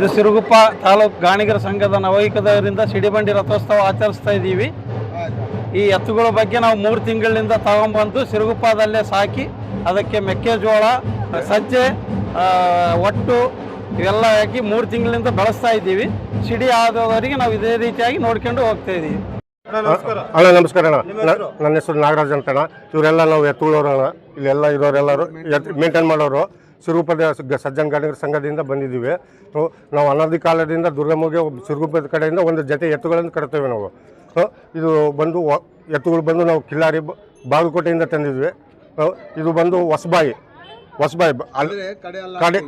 ಇದು ಸಿರುಗುಪ್ಪ ತಾಲೂಕು ಗಾಣಿಗರ ಸಂಘದ ನವೈಕದವರಿಂದ ಸಿಡಿಬಂಡಿ ರಥೋತ್ಸವ ಆಚರಿಸ್ತಾ ಇದ್ದೀವಿ. ಈ ಎತ್ತುಗಳ ಬಗ್ಗೆ ನಾವು 3 ತಿಂಗಳಿಂದ ತಗೊಂಡ್ಬಂದು ಸಿರುಗುಪ್ಪದಲ್ಲೇ ಸಾಕಿ ಅದಕ್ಕೆ ಮೆಕ್ಕೆಜೋಳ, ಸಜ್ಜೆ, ಒಟ್ಟು ಇವೆಲ್ಲ ಹಾಕಿ 3 ತಿಂಗಳಿಂದ ಬೆಳೆಸ್ತಾ ಇದ್ದೀವಿ. ಸಿಡಿ ಆದವರಿಗೆ ನಾವು ಇದೇ ರೀತಿಯಾಗಿ ನೋಡ್ಕೊಂಡು ಹೋಗ್ತಾ ಇದ್ದೀವಿ. ಅಣ್ಣ ನಮಸ್ಕಾರ ಅಣ್ಣ. ನನ್ನ ಹೆಸರು ನಾಗರಾಜ್ ಅಂತ ಅಣ್ಣ. ಇವರೆಲ್ಲ ನಾವು ಎತ್ತುಗಳವರು ಅಣ್ಣ. ಇಲ್ಲೆಲ್ಲ ಇರೋರೆಲ್ಲರೂ ಮೇಂಟೈನ್ ಮಾಡೋರು. ಸಿರುಗುಪ್ಪದ ಸಜ್ಜನ ಗಾಣಿಗರ ಸಂಘದಿಂದ ಬಂದಿದ್ದೀವಿ. ನಾವು ಅನಾದಿ ಕಾಲದಿಂದ ದುರ್ಗಮ್ಮಗೆ ಸಿರುಗುಪ್ಪದ ಕಡೆಯಿಂದ ಒಂದು ಜೊತೆ ಎತ್ತುಗಳನ್ನು ಕಟ್ತೇವೆ ನಾವು. ಇದು ಬಂದು ಎತ್ತುಗಳು ಬಂದು ನಾವು ಕಿಲ್ಲಾರಿ ಬಾಗಲಕೋಟೆಯಿಂದ ತಂದಿದ್ವಿ. ಇದು ಬಂದು ಹೊಸಬಾಯಿ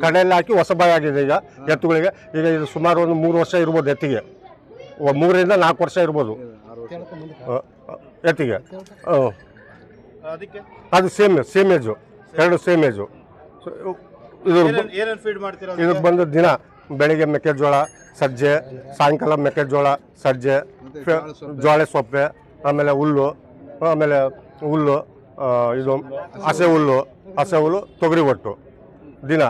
ಕಡೆಯಲ್ಲಿ ಹಾಕಿ ಹೊಸಬಾಯಿ ಆಗಿದೆ ಈಗ ಎತ್ತುಗಳಿಗೆ. ಈಗ ಇದು ಸುಮಾರು ಒಂದು 3 ವರ್ಷ ಇರ್ಬೋದು ಎತ್ತಿಗೆ. 3 ರಿಂದ 4 ವರ್ಷ ಇರ್ಬೋದು ಎತ್ತಿಗೆ. ಅದು ಸೇಮ್ ಏಜು, 2 ಸೇಮ್ ಏಜು. ಇದಕ್ಕೆ ಬಂದು ದಿನ ಬೆಳಿಗ್ಗೆ ಮೆಕ್ಕೆಜೋಳ, ಸಜ್ಜೆ, ಸಾಯಂಕಾಲ ಮೆಕ್ಕೆಜೋಳ, ಸಜ್ಜೆ, ಜೋಳೆ ಸೊಪ್ಪೆ, ಆಮೇಲೆ ಹುಲ್ಲು, ಇದು ಹಸೆ ಹುಲ್ಲು, ತೊಗರಿ ಒಟ್ಟು ದಿನ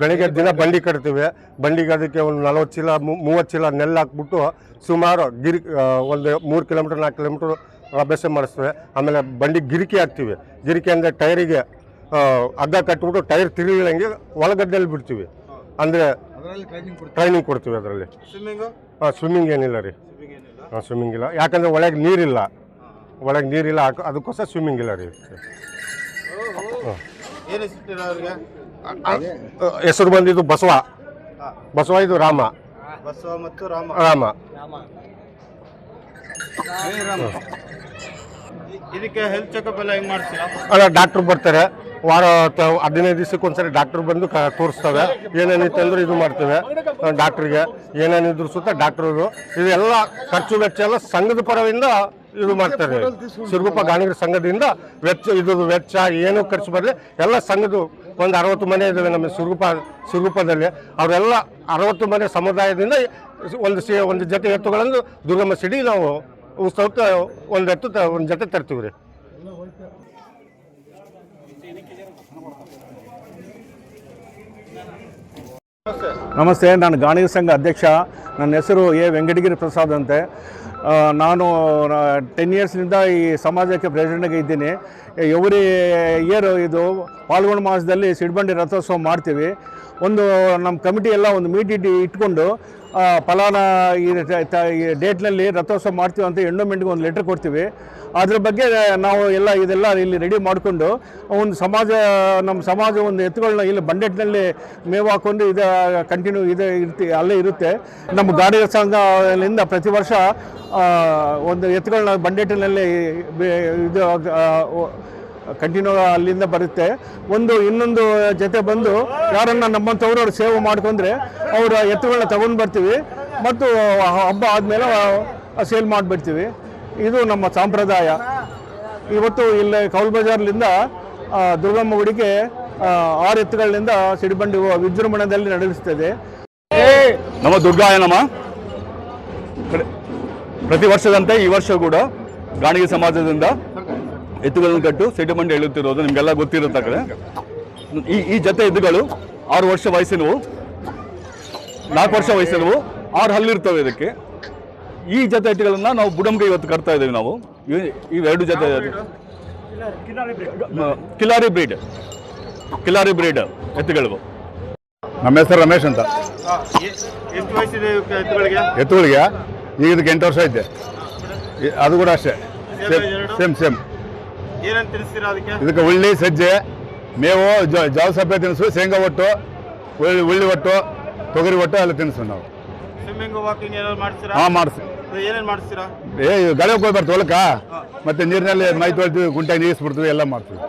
ಬೆಳಿಗ್ಗೆ ದಿನ ಬಂಡಿ ಕಟ್ತೀವಿ. ಬಂಡಿಗೆ ಅದಕ್ಕೆ ಒಂದು 40 ಚೀಲ 30 ಚೀಲ ನೆಲ್ಲು ಹಾಕ್ಬಿಟ್ಟು ಸುಮಾರು ಒಂದು 3 ಕಿಲೋಮೀಟ್ರ್ 4 ಕಿಲೋಮೀಟ್ರ್ ಅಭ್ಯಾಸ ಮಾಡಿಸ್ತೇವೆ. ಆಮೇಲೆ ಬಂಡಿ ಗಿರಿಕೆ ಹಾಕ್ತೀವಿ. ಗಿರಿಕೆ ಅಂದರೆ ಟೈರಿಗೆ ಹಗ್ಗ ಕಟ್ಬಿಟ್ಟು ಟೈರ್ ತಿರುಗಿದಂಗೆ ಒಳಗಡ್ಡೆಯಲ್ಲಿ ಬಿಡ್ತೀವಿ. ಅಂದರೆ ಟ್ರೈನಿಂಗ್ ಕೊಡ್ತೀವಿ ಅದರಲ್ಲಿ. ಸ್ವಿಮ್ಮಿಂಗ್ ಏನಿಲ್ಲ ರೀ. ಸ್ವಿಮ್ಮಿಂಗ್ ಇಲ್ಲ, ಯಾಕಂದರೆ ಒಳಗೆ ನೀರಿಲ್ಲ. ಅದಕ್ಕೋಸ್ಕರ ಸ್ವಿಮ್ಮಿಂಗ್ ಇಲ್ಲ ರೀ. ಹೆಸರು ಬಂದಿದ್ದು ಬಸವ, ಇದು ರಾಮ. ಇದಕ್ಕೆ ಹೆಲ್ತ್ ಚೆಕಪ್ ಎಲ್ಲ ಹೆಂಗ್ ಮಾಡ್ತೀರಾ? ಅಲ್ಲ, ಡಾಕ್ಟ್ರು ಬರ್ತಾರೆ. ವಾರ 15 ದಿವಸಕ್ಕೆ ಒಂದ್ಸರಿ ಡಾಕ್ಟ್ರು ಬಂದು ತೋರಿಸ್ತವೆ. ಏನೇನಿತ್ತು ಅಂದ್ರೆ ಇದು ಮಾಡ್ತೇವೆ. ಡಾಕ್ಟ್ರಿಗೆ ಏನೇನಿದ್ರು ಸುತ್ತ ಡಾಕ್ಟ್ರು ಇದೆಲ್ಲ ಖರ್ಚು ವೆಚ್ಚ ಎಲ್ಲ ಸಂಘದ ಪರದಿಂದ ಇದು ಮಾಡ್ತಾರೆ. ಸಿರುಗುಪ್ಪ ಗಾಣಿಗರ ಸಂಘದಿಂದ ವೆಚ್ಚ ಏನು ಖರ್ಚು ಬರಲಿ ಎಲ್ಲ ಸಂಘದ ಒಂದು 60 ಮನೆ ಇದ್ದಾವೆ ನಮ್ಮ ಸಿರುಗುಪ್ಪದಲ್ಲಿ. ಅವರೆಲ್ಲ 60 ಮನೆ ಸಮುದಾಯದಿಂದ ಒಂದು ಜೊತೆ ಎತ್ತುಗಳನ್ನು ದುರ್ಗಮ್ಮ ಸಿಡಿ ನಾವು ಉತ್ಸವಕ್ಕೆ ಒಂದು ಜೊತೆ ತರ್ತೀವಿ ರೀ. ನಮಸ್ತೆ, ನಾನು ಗಾಣಿಗರ ಸಂಘ ಅಧ್ಯಕ್ಷ. ನನ್ನ ಹೆಸರು ವೆಂಕಟಗಿರಿ ಪ್ರಸಾದ್ ಅಂತೆ. ನಾನು 10 ಇಯರ್ಸ್ನಿಂದ ಈ ಸಮಾಜಕ್ಕೆ ಪ್ರೆಸಿಡೆಂಟಾಗಿ ಇದ್ದೀನಿ. ಎವ್ರಿ ಇಯರ್ ಇದು ಪಾಲ್ಗೊಣ ಮಾಸದಲ್ಲಿ ಸಿಡಿಬಂಡಿ ರಥೋತ್ಸವ ಮಾಡ್ತೀವಿ. ನಮ್ಮ ಕಮಿಟಿ ಎಲ್ಲ ಒಂದು ಮೀಟಿಂಗ್ ಇಟ್ಕೊಂಡು ಫಲಾನ ಈ ಡೇಟ್ನಲ್ಲಿ ರಥೋತ್ಸವ ಮಾಡ್ತೀವಿ ಅಂತ ಎಂಡೋಮೆಂಟ್ಗೆ ಒಂದು ಲೆಟ್ರ್ ಕೊಡ್ತೀವಿ. ಅದ್ರ ಬಗ್ಗೆ ನಾವು ಇದೆಲ್ಲ ಇಲ್ಲಿ ರೆಡಿ ಮಾಡಿಕೊಂಡು ನಮ್ಮ ಸಮಾಜ ಒಂದು ಎತ್ತುಗಳನ್ನ ಇಲ್ಲಿ ಬಂಡೆಟ್ನಲ್ಲಿ ಮೇವು ಹಾಕ್ಕೊಂಡು ಕಂಟಿನ್ಯೂ ಅಲ್ಲೇ ಇರುತ್ತೆ. ನಮ್ಮ ಗಾಣಿಗರ ಸಂಘದಿಂದ ಪ್ರತಿ ವರ್ಷ ಒಂದು ಎತ್ತುಗಳನ್ನ ಬಂಡೆಟ್ಟಿನಲ್ಲಿ ಕಂಟಿನ್ಯೂ ಅಲ್ಲಿಂದ ಬರುತ್ತೆ. ಇನ್ನೊಂದು ಜೊತೆ ಬಂದು ಯಾರನ್ನ ನಮ್ಮಂಥವ್ರು ಅವ್ರು ಸೇವೆ ಮಾಡ್ಕೊಂಡ್ರೆ ಅವರ ಎತ್ತುಗಳನ್ನ ತಗೊಂಡು ಬರ್ತೀವಿ ಮತ್ತು ಹಬ್ಬ ಆದಮೇಲೆ ಸೇಲ್ ಮಾಡಿಬಿಡ್ತೀವಿ. ಇದು ನಮ್ಮ ಸಂಪ್ರದಾಯ. ಇವತ್ತು ಇಲ್ಲಿ ಕೌಲ್ ಬಜಾರ್ಲಿಂದ ದುರ್ಗಮ್ಮ ಗುಡಿಗೆ 6 ಎತ್ತುಗಳಿಂದ ಸಿಡಿಬಂಡಿ ವಿಜೃಂಭಣೆಯಲ್ಲಿ ನಡೆಸುತ್ತದೆ. ನಮ್ಮ ದುರ್ಗಾಯನಮ್ಮ ಪ್ರತಿ ವರ್ಷದಂತೆ ಈ ವರ್ಷ ಕೂಡ ಗಾಣಿಗೆ ಸಮಾಜದಿಂದ ಎತ್ತುಗಳನ್ನು ಕಟ್ಟು ಸಿಡಿಬಂಡಿ ಎಳುತ್ತಿರೋದು ನಿಮಗೆಲ್ಲ ಗೊತ್ತಿರುತ್ತೆ. ಈ ಜೊತೆ ಎತ್ತುಗಳು 6 ವರ್ಷ ವಯಸ್ಸಿನವು, 4 ವರ್ಷ ವಯಸ್ಸಿನವು, 6 ಹಲ್ಲಿರ್ತವೆ ಇದಕ್ಕೆ. ಈ ಜೊತೆ ಎತ್ತುಗಳನ್ನ ನಾವು ಬುಡಮ್ಗೆ ಇವತ್ತು ಕಟ್ತಾ ಇದ್ದೀವಿ. ನಾವು ಇವೆರಡು ಜೊತೆ ಕಿಲಾರಿ ಬ್ರೀಡ್ ಎತ್ತುಗಳಿಗೂ. ನಮ್ಮ ಹೆಸರು ರಮೇಶ್ ಅಂತ. ಎತ್ತುಗಳಿಗೆ ಈಗ ಇದಕ್ಕೆ 8 ವರ್ಷ ಐತೆ. ಅದು ಕೂಡ ಅಷ್ಟೇ ಸೇಮ್. ಇದಕ್ಕೆ ಉಳ್ಳಿ, ಸಜ್ಜೆ, ಮೇವು, ಜೋಳ ಸಪ್ಪೆ ತಿನಿಸು, ಶೇಂಗಾ ಒಟ್ಟು, ಉಳ್ಳಿ ಒಟ್ಟು, ತೊಗರಿ ಒಟ್ಟು ಎಲ್ಲ ತಿನಿಸು ನಾವು. ಮಾಡಿಸ್ತೀವಿ. ಗಾಳಿ ಹೋಗಿ ಬರ್ತೀವಿ ಹೊಲಕ್ಕ, ಮತ್ತೆ ನೀರಿನಲ್ಲಿ ಮೈ ತೊಳ್ತೀವಿ, ಗುಂಟೆ ನೀರಿಸ್ಬಿಡ್ತೀವಿ, ಎಲ್ಲ ಮಾಡ್ತೀವಿ.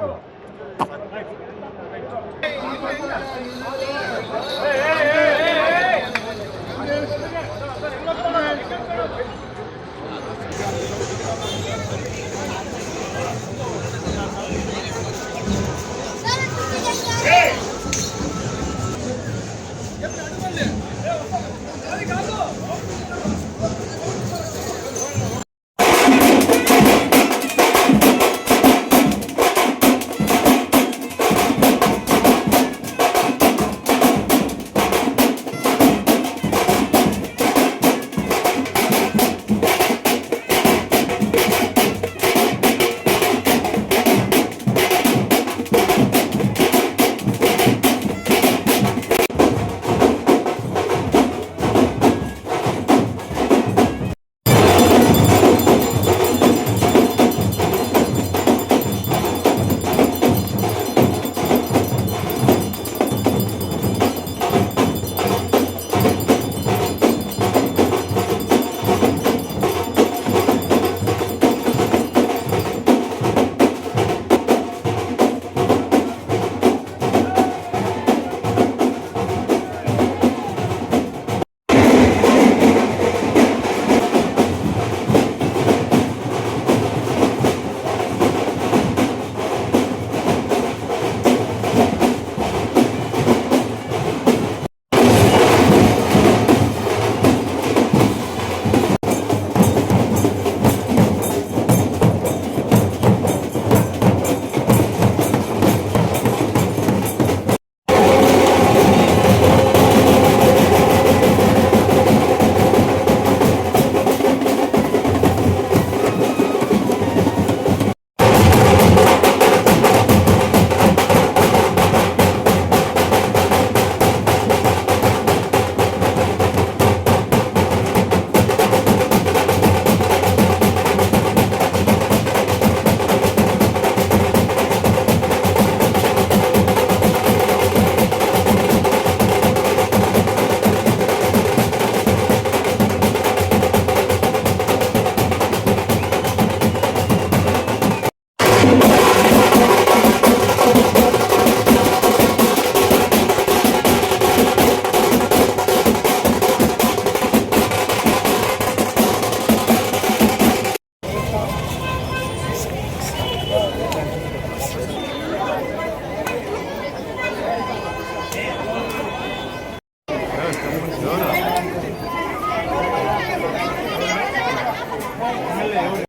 ಇವ್ರೆ